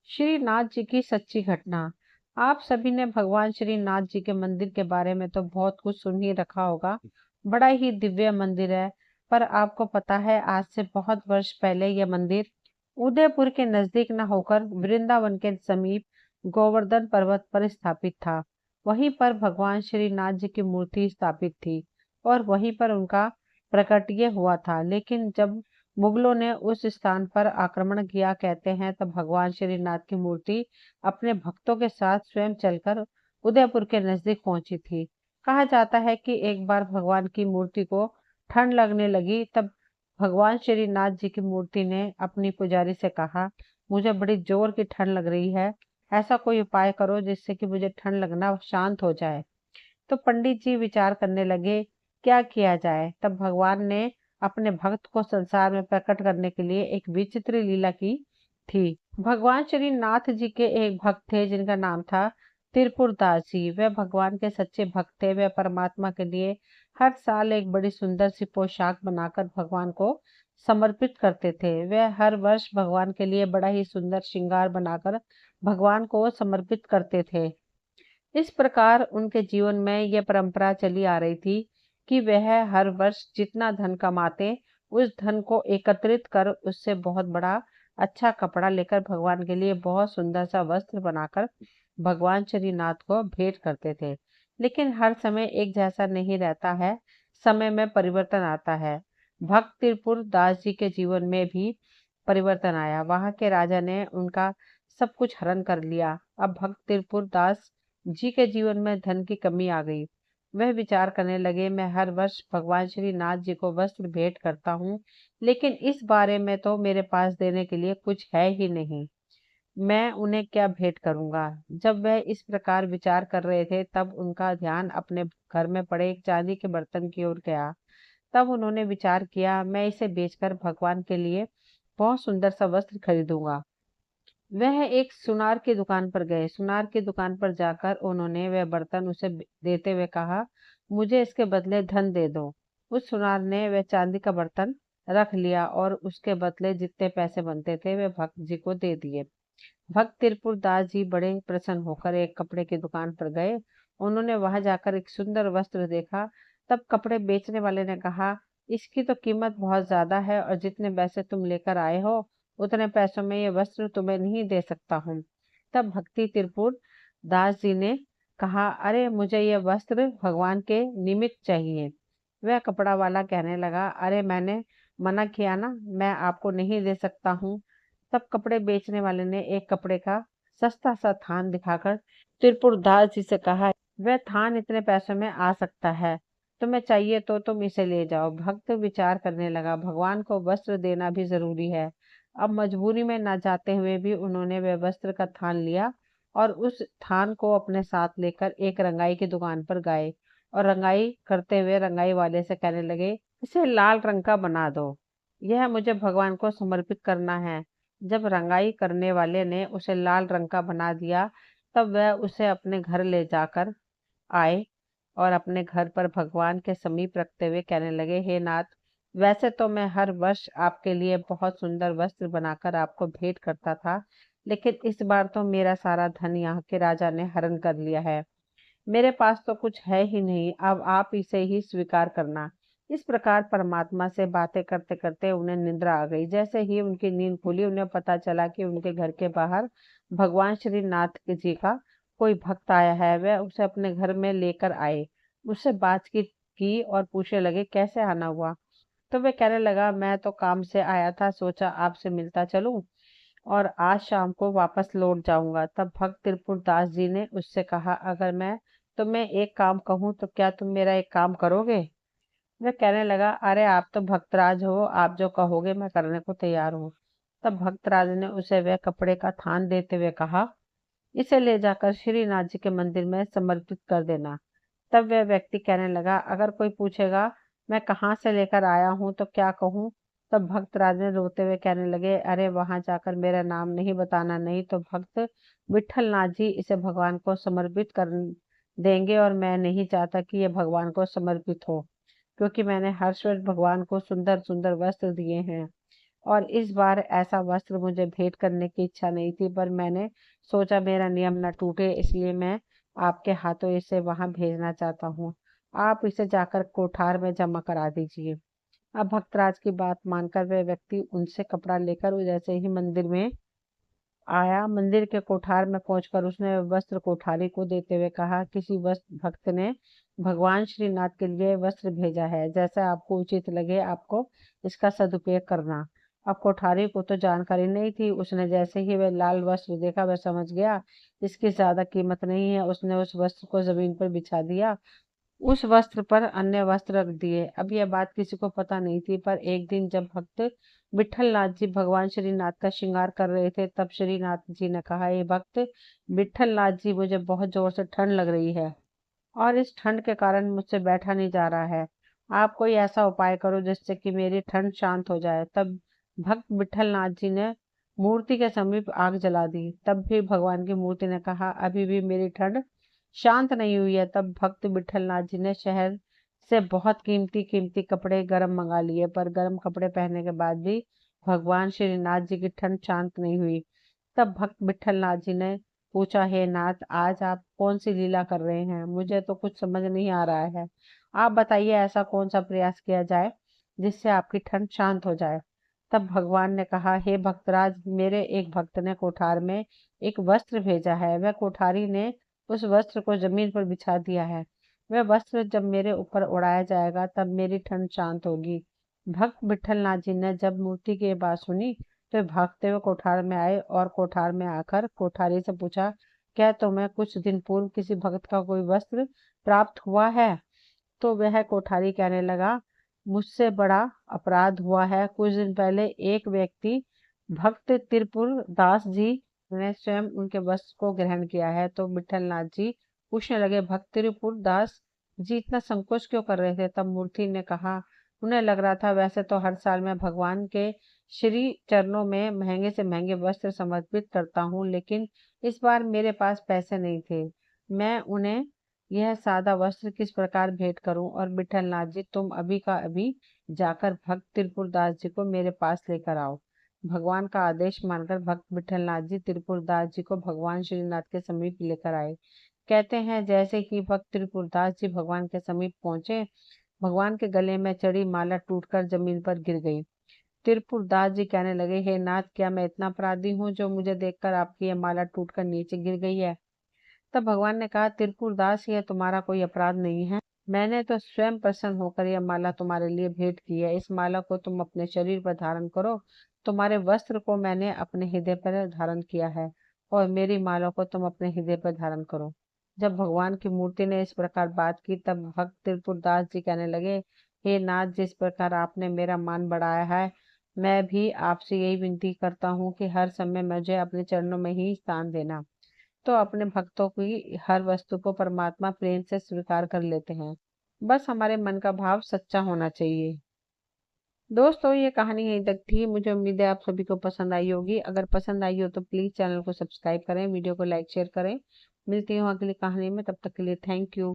श्रीनाथ जी की सच्ची घटना। आप सभी ने भगवान श्रीनाथ जी के मंदिर के बारे में तो बहुत कुछ सुन ही रखा होगा। बड़ा ही दिव्य मंदिर है। पर आपको पता है, आज से बहुत वर्ष पहले यह मंदिर उदयपुर के नजदीक न होकर वृंदावन के समीप गोवर्धन पर्वत पर स्थापित था। वहीं पर भगवान श्रीनाथ जी की मूर्ति स्थापित थी और वहीं पर उनका प्रकटीय हुआ था। लेकिन जब मुगलों ने उस स्थान पर आक्रमण किया, कहते हैं, तब भगवान श्रीनाथ की मूर्ति अपने भक्तों के साथ स्वयं चलकर उदयपुर के नजदीक पहुंची थी। कहा जाता है कि एक बार भगवान की मूर्ति को ठंड लगने लगी। तब भगवान श्रीनाथ जी की मूर्ति ने अपनी पुजारी से कहा, मुझे बड़ी जोर की ठंड लग रही है, ऐसा कोई उपाय करो जिससे कि मुझे ठंड लगना शांत हो जाए। तो पंडित जी विचार करने लगे, क्या किया जाए। तब भगवान ने अपने भक्त को संसार में प्रकट करने के लिए एक विचित्र लीला की थी। भगवान श्री नाथ जी के एक भक्त थे जिनका नाम था त्रिपुरदास जी। वह भगवान के सच्चे भक्त थे। वह परमात्मा के लिए हर साल एक बड़ी सुंदर सी पोशाक बनाकर भगवान को समर्पित करते थे। वह हर वर्ष भगवान के लिए बड़ा ही सुंदर श्रृंगार बनाकर भगवान को समर्पित करते थे। इस प्रकार उनके जीवन में यह परंपरा चली आ रही थी कि वह हर वर्ष जितना धन कमाते, उस धन को एकत्रित कर उससे बहुत बड़ा अच्छा कपड़ा लेकर भगवान के लिए बहुत सुंदर सा वस्त्र बनाकर भगवान श्रीनाथ को भेंट करते थे। लेकिन हर समय एक जैसा नहीं रहता है, समय में परिवर्तन आता है। भक्त त्रिपुर दास जी के जीवन में भी परिवर्तन आया। वहां के राजा ने उनका सब कुछ हरण कर लिया। अब भक्त त्रिपुर दास जी के जीवन में धन की कमी आ गई। वह विचार करने लगे, मैं हर वर्ष भगवान श्री नाथ जी को वस्त्र भेंट करता हूँ, लेकिन इस बारे में तो मेरे पास देने के लिए कुछ है ही नहीं। मैं उन्हें क्या भेंट करूंगा। जब वह इस प्रकार विचार कर रहे थे, तब उनका ध्यान अपने घर में पड़े एक चांदी के बर्तन की ओर गया। तब उन्होंने विचार किया, मैं इसे बेचकर भगवान के लिए बहुत सुंदर सा वस्त्र खरीदूंगा। वह एक सुनार की दुकान पर गए। सुनार की दुकान पर जाकर उन्होंने वह बर्तन उसे देते हुए कहा, मुझे इसके बदले धन दे दो। उस सुनार ने वह चांदी का बर्तन रख लिया और उसके बदले जितने पैसे बनते थे वे भक्त जी को दे दिए। भक्त त्रिपुर दास जी बड़े प्रसन्न होकर एक कपड़े की दुकान पर गए। उन्होंने वहां जाकर एक सुंदर वस्त्र देखा। तब कपड़े बेचने वाले ने कहा, इसकी तो कीमत बहुत ज्यादा है और जितने पैसे तुम लेकर आए हो उतने पैसों में ये वस्त्र तुम्हें नहीं दे सकता हूँ। तब भक्ति त्रिपुर दास जी ने कहा, अरे मुझे ये वस्त्र भगवान के निमित्त चाहिए। वह कपड़ा वाला कहने लगा, अरे मैंने मना किया ना, मैं आपको नहीं दे सकता हूँ। तब कपड़े बेचने वाले ने एक कपड़े का सस्ता सा थान दिखाकर त्रिपुरदास जी से कहा, वह थान इतने पैसों में आ सकता है, तुम्हें चाहिए तो तुम इसे ले जाओ। भक्त विचार करने लगा, भगवान को वस्त्र देना भी जरूरी है। अब मजबूरी में न जाते हुए भी उन्होंने वह वस्त्र का थान लिया और उस थान को अपने साथ लेकर एक रंगाई की दुकान पर गए और रंगाई करते हुए रंगाई वाले से कहने लगे, इसे लाल रंग का बना दो, यह मुझे भगवान को समर्पित करना है। जब रंगाई करने वाले ने उसे लाल रंग का बना दिया, तब वह उसे अपने घर ले जाकर आए और अपने घर पर भगवान के समीप रखते हुए कहने लगे, हे नाथ, वैसे तो मैं हर वर्ष आपके लिए बहुत सुंदर वस्त्र बनाकर आपको भेंट करता था, लेकिन इस बार तो मेरा सारा धन यहाँ के राजा ने हरण कर लिया है। मेरे पास तो कुछ है ही नहीं, अब आप इसे ही स्वीकार करना। इस प्रकार परमात्मा से बातें करते करते उन्हें निद्रा आ गई। जैसे ही उनकी नींद खुली, उन्हें पता चला कि उनके घर के बाहर भगवान श्री नाथ जी का कोई भक्त आया है। वह उसे अपने घर में लेकर आए, उससे बातचीत की और पूछने लगे, कैसे आना हुआ। तो वह कहने लगा, मैं तो काम से आया था, सोचा आपसे मिलता चलूं और आज शाम को वापस लौट जाऊंगा। तब भक्त त्रिपुर दास जी ने उससे कहा, अगर मैं तुम्हें एक काम कहूँ तो क्या तुम मेरा एक काम करोगे। वह कहने लगा, अरे आप तो भक्तराज हो, आप जो कहोगे मैं करने को तैयार हूँ। तब भक्तराज ने उसे वह कपड़े का थान देते हुए कहा, इसे ले जाकर श्रीनाथ जी के मंदिर में समर्पित कर देना। तब वह व्यक्ति कहने लगा, अगर कोई पूछेगा मैं कहाँ से लेकर आया हूँ तो क्या कहूँ। तब भक्त राज ने रोते हुए कहने लगे, अरे वहां जाकर मेरा नाम नहीं बताना, नहीं तो भक्त विठल नाथ जी इसे भगवान को समर्पित कर देंगे और मैं नहीं चाहता कि ये भगवान को समर्पित हो, क्योंकि मैंने हर वर्ष भगवान को सुंदर सुंदर वस्त्र दिए हैं। और इस बार ऐसा वस्त्र मुझे भेंट करने की इच्छा नहीं थी, पर मैंने सोचा मेरा नियम न टूटे, इसलिए मैं आपके हाथों इसे वहां भेजना चाहता हूँ। आप इसे जाकर कोठार में जमा करा दीजिए। अब भक्तराज की बात मानकर वह व्यक्ति उनसे कपड़ा लेकर जैसे ही मंदिर में आया, मंदिर के कोठार में पहुंचकर उसने वस्त्र कोठारी को देते हुए कहा, किसी वस्त्र भक्त ने भगवान श्रीनाथ के लिए वस्त्र भेजा है, जैसा आपको उचित लगे आपको इसका सदुपयोग करना। अब कोठारी को तो जानकारी नहीं थी, उसने जैसे ही वह लाल वस्त्र देखा वह समझ गया इसकी ज्यादा कीमत नहीं है। उसने उस वस्त्र को जमीन पर बिछा दिया, उस वस्त्र पर अन्य वस्त्र रख दिए। अब यह बात किसी को पता नहीं थी, पर एक दिन जब भक्त विठलनाथ जी भगवान श्रीनाथ का श्रृंगार कर रहे थे, तब श्रीनाथ जी ने कहा, ये भक्त विठलनाथ जी, मुझे बहुत जोर से ठंड लग रही है और इस ठंड के कारण मुझसे बैठा नहीं जा रहा है। आप कोई ऐसा उपाय करो जिससे कि मेरी ठंड शांत हो जाए। तब भक्त विठलनाथ जी ने मूर्ति के समीप आग जला दी। तब भी भगवान की मूर्ति ने कहा, अभी भी मेरी ठंड शांत नहीं हुई है। तब भक्त विठलनाथ जी ने शहर से बहुत कीमती कीमती कपड़े गर्म मंगा लिए, पर गर्म कपड़े पहनने के बाद भी भगवान श्रीनाथ जी की ठंड शांत नहीं हुई। तब भक्त विठलनाथ जी ने पूछा, हे नाथ, आज आप कौन सी लीला कर रहे हैं? मुझे तो कुछ समझ नहीं आ रहा है। आप बताइए, ऐसा कौन सा प्रयास किया जाए जिससे आपकी ठंड शांत हो जाए। तब भगवान ने कहा, हे भक्तराज, मेरे एक भक्त ने कोठार में एक वस्त्र भेजा है। वह कोठारी ने उस वस्त्र को जमीन पर बिछा दिया है। वह वस्त्र जब मेरे ऊपर उड़ाया जाएगा तब मेरी ठंड शांत होगी। भक्त विठलनाथ जी ने जब मूर्ति की ये बात सुनी तो भागते हुए कोठार में आए और कोठार में आकर कोठारी से पूछा, क्या तुम्हें कुछ दिन पूर्व किसी भक्त का कोई वस्त्र प्राप्त हुआ है? तो वह कोठारी कहने लगा, मुझसे बड़ा अपराध हुआ है। कुछ दिन पहले एक व्यक्ति भक्त त्रिपुर दास जी ने स्वयं उनके वस्त्र को ग्रहण किया है। तो विठलनाथ जी पूछने लगे, भक्त त्रिपुर दास जी इतना संकोच क्यों कर रहे थे? तब मूर्ति ने कहा, उन्हें लग रहा था वैसे तो हर साल मैं भगवान के श्री चरणों में महंगे से महंगे वस्त्र समर्पित करता हूँ, लेकिन इस बार मेरे पास पैसे नहीं थे। मैं उन्हें यह सादा वस्त्र किस प्रकार भेंट करूं? और विठलनाथ जी, तुम अभी का अभी जाकर भक्त त्रिपुरदास जी को मेरे पास लेकर आओ। भगवान का आदेश मानकर भक्त विठलनाथ जी त्रिपुरदास जी को भगवान श्रीनाथ के समीप लेकर आए। कहते हैं जैसे ही भक्त त्रिपुरदास जी भगवान के समीप पहुंचे, भगवान के गले में चढ़ी माला टूटकर जमीन पर गिर गई। त्रिपुरदास जी कहने लगे, हे नाथ, क्या मैं इतना अपराधी हूँ जो मुझे देखकर आपकी यह माला टूटकर नीचे गिर गई है? तब भगवान ने कहा, त्रिपुरदास, यह तुम्हारा कोई अपराध नहीं है। मैंने तो स्वयं प्रसन्न होकर यह माला तुम्हारे लिए भेंट की है। इस माला को तुम अपने शरीर पर धारण करो। तुम्हारे वस्त्र को मैंने अपने हृदय पर धारण किया है और मेरी माला को तुम अपने हृदय पर धारण करो। जब भगवान की मूर्ति ने इस प्रकार बात की, तब भक्त त्रिपुरदास जी कहने लगे, हे नाथ, जिस प्रकार आपने मेरा मान बढ़ाया है, मैं भी आपसे यही विनती करता हूँ कि हर समय मुझे अपने चरणों में ही स्थान देना। तो अपने भक्तों की हर वस्तु को परमात्मा प्रेम से स्वीकार कर लेते हैं। बस हमारे मन का भाव सच्चा होना चाहिए। दोस्तों, ये कहानी यहीं तक थी। मुझे उम्मीद है आप सभी को पसंद आई होगी। अगर पसंद आई हो तो प्लीज चैनल को सब्सक्राइब करें, वीडियो को लाइक शेयर करें। मिलती हूँ अगली कहानी में, तब तक के लिए थैंक यू।